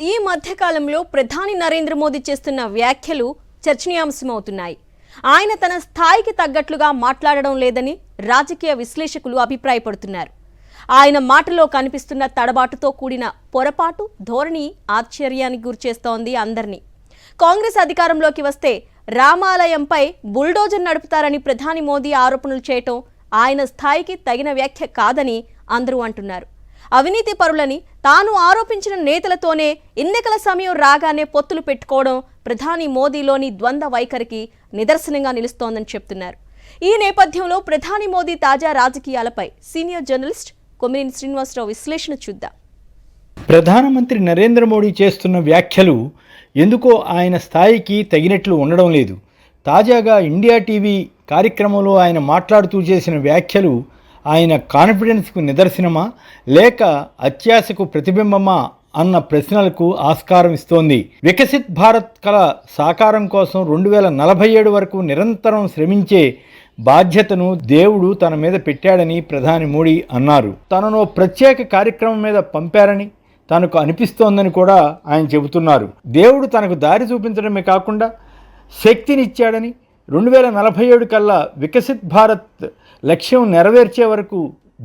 ఈ మధ్యకాలంలో ప్రధాని నరేంద్ర మోదీ చేస్తున్న వ్యాఖ్యలు చర్చనీయాంశమవుతున్నాయి. ఆయన తన స్థాయికి తగ్గట్లుగా మాట్లాడడం లేదని రాజకీయ విశ్లేషకులు అభిప్రాయపడుతున్నారు. ఆయన మాటలో కనిపిస్తున్న తడబాటుతో కూడిన పొరపాటు ధోరణి ఆశ్చర్యానికి గురిచేస్తోంది అందరినీ. కాంగ్రెస్ అధికారంలోకి వస్తే రామాలయంపై బుల్డోజర్ నడుపుతారని ప్రధాని మోదీ ఆరోపణలు చేయటం ఆయన స్థాయికి తగిన వ్యాఖ్య కాదని అందరూ అంటున్నారు. అవినీతి పరులని తాను ఆరోపించిన నేతలతోనే ఎన్నికల సమయం రాగానే పొత్తులు పెట్టుకోవడం ప్రధాని మోదీలోని ద్వంద్వ వైఖరికి నిదర్శనంగా నిలుస్తోందని చెప్తున్నారు. ఈ నేపథ్యంలో ప్రధాని మోదీ తాజా రాజకీయాలపై సీనియర్ జర్నలిస్ట్ కొమ్మినేని శ్రీనివాసరావు విశ్లేషణ చూద్దాం. ప్రధానమంత్రి నరేంద్ర మోడీ చేస్తున్న వ్యాఖ్యలు ఎందుకో ఆయన స్థాయికి తగినట్లు ఉండడం లేదు. తాజాగా ఇండియా టీవీ కార్యక్రమంలో ఆయన మాట్లాడుతూ చేసిన వ్యాఖ్యలు ఆయన కాన్ఫిడెన్స్కు నిదర్శనమా లేక అత్యాశకు ప్రతిబింబమా అన్న ప్రశ్నలకు ఆస్కారం ఇస్తోంది. వికసిత్ భారత్ కల సాకారం కోసం 2047 వరకు నిరంతరం శ్రమించే బాధ్యతను దేవుడు తన మీద పెట్టాడని ప్రధాని మోడీ అన్నారు. తనను ప్రత్యేక కార్యక్రమం మీద పంపారని తనకు అనిపిస్తోందని కూడా ఆయన చెబుతున్నారు. దేవుడు తనకు దారి చూపించడమే కాకుండా శక్తినిచ్చాడని 2047 కల్లా వికసిత్ భారత్ లక్ష్యం నెరవేర్చే వరకు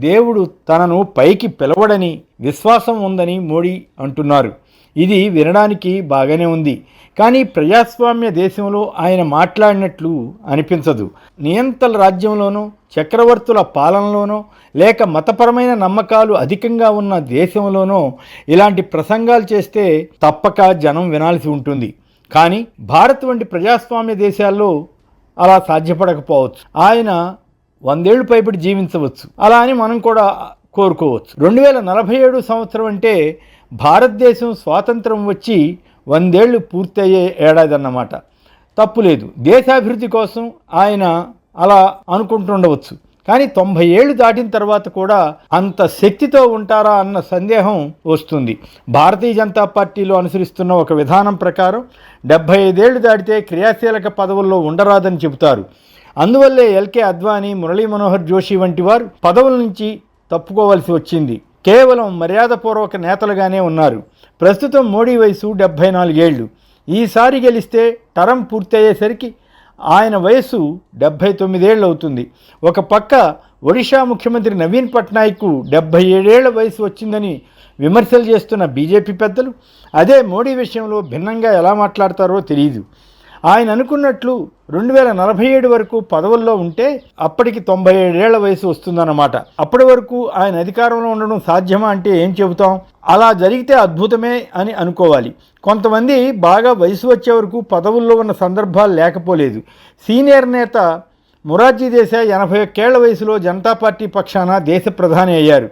దేవుడు తనను పైకి పిలవడని విశ్వాసం ఉందని మోడీ అంటున్నారు. ఇది వినడానికి బాగానే ఉంది, కానీ ప్రజాస్వామ్య దేశంలో ఆయన మాట్లాడినట్లు అనిపించదు. నియంతల రాజ్యంలోనో చక్రవర్తుల పాలనలోనో లేక మతపరమైన నమ్మకాలు అధికంగా ఉన్న దేశంలోనో ఇలాంటి ప్రసంగాలు చేస్తే తప్పక జనం వినాల్సి ఉంటుంది. కానీ భారత్ వంటి ప్రజాస్వామ్య దేశాల్లో అలా సాధ్యపడకపోవచ్చు. ఆయన 100 ఏళ్ళు పైబడి జీవించవచ్చు, అలా అని మనం కూడా కోరుకోవచ్చు. 2047 సంవత్సరం అంటే భారతదేశం స్వాతంత్రం వచ్చి 100 ఏళ్ళు పూర్తయ్యే ఏడాది అన్నమాట. తప్పులేదు. దేశాభివృద్ధి కోసం ఆయన అలా అనుకుంటుండవచ్చు. కానీ 90 ఏళ్ళు దాటిన తర్వాత కూడా అంత శక్తితో ఉంటారా అన్న సందేహం వస్తుంది. భారతీయ జనతా పార్టీలో అనుసరిస్తున్న ఒక విధానం ప్రకారం 75 ఏళ్ళు దాటితే క్రియాశీలక పదవుల్లో ఉండరాదని చెబుతారు. అందువల్లే ఎల్కే అద్వానీ, మురళీ మనోహర్ జోషి వంటి వారు పదవుల నుంచి తప్పుకోవాల్సి వచ్చింది. కేవలం మర్యాదపూర్వక నేతలుగానే ఉన్నారు. ప్రస్తుతం మోడీ వయసు 74 ఏళ్ళు. ఈసారి గెలిస్తే టర్మ్ పూర్తయ్యేసరికి ఆయన వయసు 79 ఏళ్ళు అవుతుంది. ఒక పక్క ఒడిషా ముఖ్యమంత్రి నవీన్ పట్నాయక్ 77 ఏళ్ల వయసు వచ్చిందని విమర్శలు చేస్తున్న బీజేపీ పెద్దలు అదే మోడీ విషయంలో భిన్నంగా ఎలా మాట్లాడతారో తెలియదు. ఆయన అనుకున్నట్లు 2047 వరకు పదవుల్లో ఉంటే అప్పటికి 97 ఏళ్ల వయసు వస్తుందన్నమాట. అప్పటి వరకు ఆయన అధికారంలో ఉండడం సాధ్యమా అంటే ఏం చెబుతాం? అలా జరిగితే అద్భుతమే అని అనుకోవాలి. కొంతమంది బాగా వయసు వచ్చే వరకు పదవుల్లో ఉన్న సందర్భాలు లేకపోలేదు. సీనియర్ నేత మొరార్జీ దేశాయ్ 81 ఏళ్ల వయసులో జనతా పార్టీ పక్షాన దేశ ప్రధాని అయ్యారు.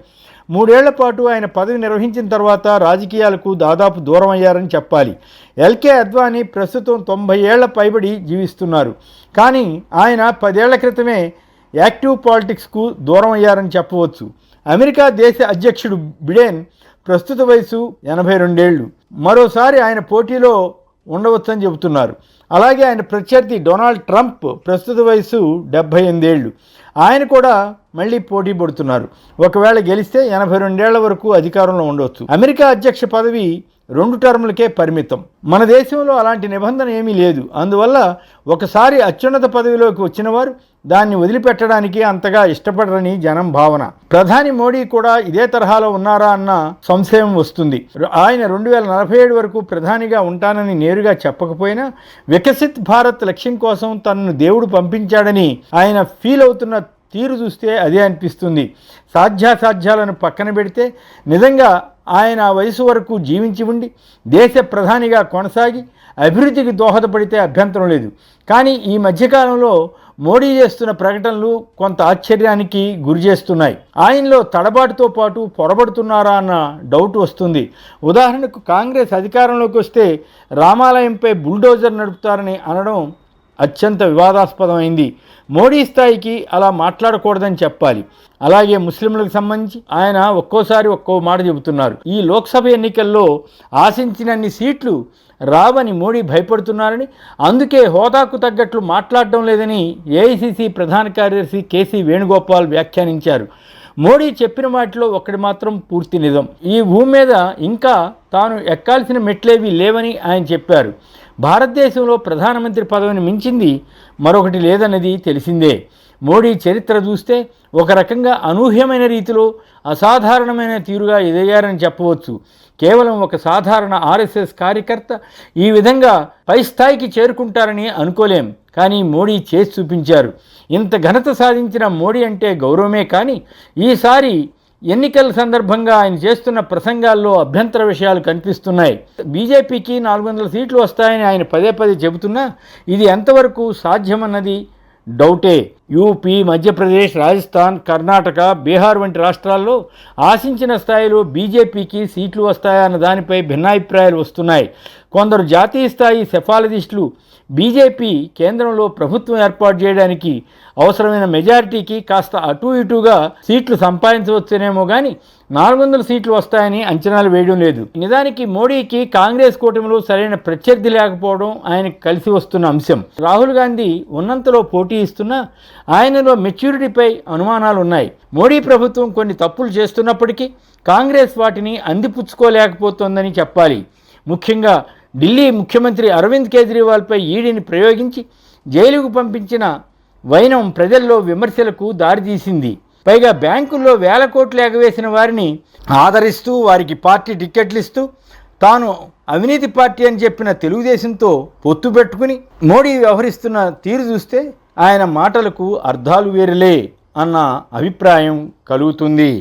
3 ఏళ్ల పాటు ఆయన పదవి నిర్వహించిన తర్వాత రాజకీయాలకు దాదాపు దూరం అయ్యారని చెప్పాలి. ఎల్కే అద్వానీ ప్రస్తుతం 90 ఏళ్ల పైబడి జీవిస్తున్నారు. కానీ ఆయన 10 ఏళ్ల క్రితమే యాక్టివ్ పాలిటిక్స్కు దూరం అయ్యారని చెప్పవచ్చు. అమెరికా దేశ అధ్యక్షుడు బిడెన్ ప్రస్తుత వయసు 82 ఏళ్ళు. మరోసారి ఆయన పోటీలో ఉండవచ్చని చెబుతున్నారు. అలాగే ఆయన ప్రత్యర్థి డొనాల్డ్ ట్రంప్ ప్రస్తుత వయసు 78 ఏళ్ళు. ఆయన కూడా మళ్ళీ పోటీ పడుతున్నారు. ఒకవేళ గెలిస్తే 82 ఏళ్ల వరకు అధికారంలో ఉండవచ్చు. అమెరికా అధ్యక్ష పదవి 2 టర్ములకే పరిమితం. మన దేశంలో అలాంటి నిబంధన ఏమీ లేదు. అందువల్ల ఒకసారి అత్యున్నత పదవిలోకి వచ్చిన వారు దాన్ని వదిలిపెట్టడానికి అంతగా ఇష్టపడరని జనం భావన. ప్రధాని మోడీ కూడా ఇదే తరహాలో ఉన్నారా అన్న సంశయం వస్తుంది. ఆయన 2047 వరకు ప్రధానిగా ఉంటానని నేరుగా చెప్పకపోయినా వికసిత్ భారత్ లక్ష్యం కోసం తనను దేవుడు పంపించాడని ఆయన ఫీల్ అవుతున్న తీరు చూస్తే అదే అనిపిస్తుంది. సాధ్యాసాధ్యాలను పక్కన పెడితే నిజంగా ఆయన వయసు వరకు జీవించి ఉండి దేశ ప్రధానిగా కొనసాగి అభివృద్ధికి దోహదపడితే అభ్యంతరం లేదు. కానీ ఈ మధ్యకాలంలో మోడీ చేస్తున్న ప్రకటనలు కొంత ఆశ్చర్యానికి గురి చేస్తున్నాయి. ఆయనలో తడబాటుతో పాటు పొరబడుతున్నారా అన్న డౌట్ వస్తుంది. ఉదాహరణకు కాంగ్రెస్ అధికారంలోకి వస్తే రామాలయంపై బుల్డోజర్ నడుపుతారని అనడం అత్యంత వివాదాస్పదమైంది. మోడీ స్థాయికి అలా మాట్లాడకూడదని చెప్పాలి. అలాగే ముస్లింలకు సంబంధించి ఆయన ఒక్కోసారి ఒక్కో మాట చెబుతున్నారు. ఈ లోక్సభ ఎన్నికల్లో ఆశించినన్ని సీట్లు రావని మోడీ భయపడుతున్నారని, అందుకే హోదాకు తగ్గట్లు మాట్లాడడం లేదని ఏఐసిసి ప్రధాన కార్యదర్శి కేసీ వేణుగోపాల్ వ్యాఖ్యానించారు. మోడీ చెప్పిన వాటిలో ఒకటి మాత్రం పూర్తి నిజం. ఈ భూమి మీద ఇంకా తాను ఎక్కాల్సిన మెట్లేవి లేవని ఆయన చెప్పారు. భారతదేశంలో ప్రధానమంత్రి పదవిని మించింది మరొకటి లేదన్నది తెలిసిందే. మోడీ చరిత్ర చూస్తే ఒక రకంగా అనూహ్యమైన రీతిలో అసాధారణమైన తీరుగా ఎదిగారని చెప్పవచ్చు. కేవలం ఒక సాధారణ ఆర్ఎస్ఎస్ కార్యకర్త ఈ విధంగా పై స్థాయికి చేరుకుంటారని అనుకోలేం. కానీ మోడీ చేసి చూపించారు. ఇంత ఘనత సాధించిన మోడీ అంటే గౌరవమే. కానీ ఈసారి ఎన్నికల సందర్భంగా ఆయన చేస్తున్న ప్రసంగాల్లో అభ్యంతర విషయాలు కనిపిస్తున్నాయి. బీజేపీకి 400 సీట్లు వస్తాయని ఆయన పదే పదే చెబుతున్నా ఇది ఎంతవరకు సాధ్యమన్నది డౌటే. యూపీ, మధ్యప్రదేశ్, రాజస్థాన్, కర్ణాటక, బీహార్ వంటి రాష్ట్రాల్లో ఆశించిన స్థాయిలో బీజేపీకి సీట్లు వస్తాయన్న దానిపై భిన్నాభిప్రాయాలు వస్తున్నాయి. కొందరు జాతీయ స్థాయి సెఫాలజిస్టులు బీజేపీ కేంద్రంలో ప్రభుత్వం ఏర్పాటు చేయడానికి అవసరమైన మెజారిటీకి కాస్త అటూ ఇటూగా సీట్లు సంపాదించవచ్చునేమో కానీ 400 సీట్లు వస్తాయని అంచనాలు వేయడం లేదు. నిజానికి మోడీకి కాంగ్రెస్ కూటమిలో సరైన ప్రత్యర్థి లేకపోవడం ఆయనకు కలిసి వస్తున్న అంశం. రాహుల్ గాంధీ ఉన్నంతలో పోటీ ఇస్తున్నా ఆయనలో మెచ్యూరిటీపై అనుమానాలు ఉన్నాయి. మోడీ ప్రభుత్వం కొన్ని తప్పులు చేస్తున్నప్పటికీ కాంగ్రెస్ వాటిని అందిపుచ్చుకోలేకపోతోందని చెప్పాలి. ముఖ్యంగా ఢిల్లీ ముఖ్యమంత్రి అరవింద్ కేజ్రీవాల్పై ఈడీని ప్రయోగించి జైలుకు పంపించిన వైనం ప్రజల్లో విమర్శలకు దారితీసింది. పైగా బ్యాంకుల్లో వేల కోట్లు ఎగవేసిన వారిని ఆదరిస్తూ వారికి పార్టీ టిక్కెట్లు ఇస్తూ తాను అవినీతి పార్టీ అని చెప్పిన తెలుగుదేశంతో పొత్తు పెట్టుకుని మోడీ వ్యవహరిస్తున్న తీరు చూస్తే ఆయన మాటలకు అర్థాలు వేరులే అన్న అభిప్రాయం కలుగుతుంది.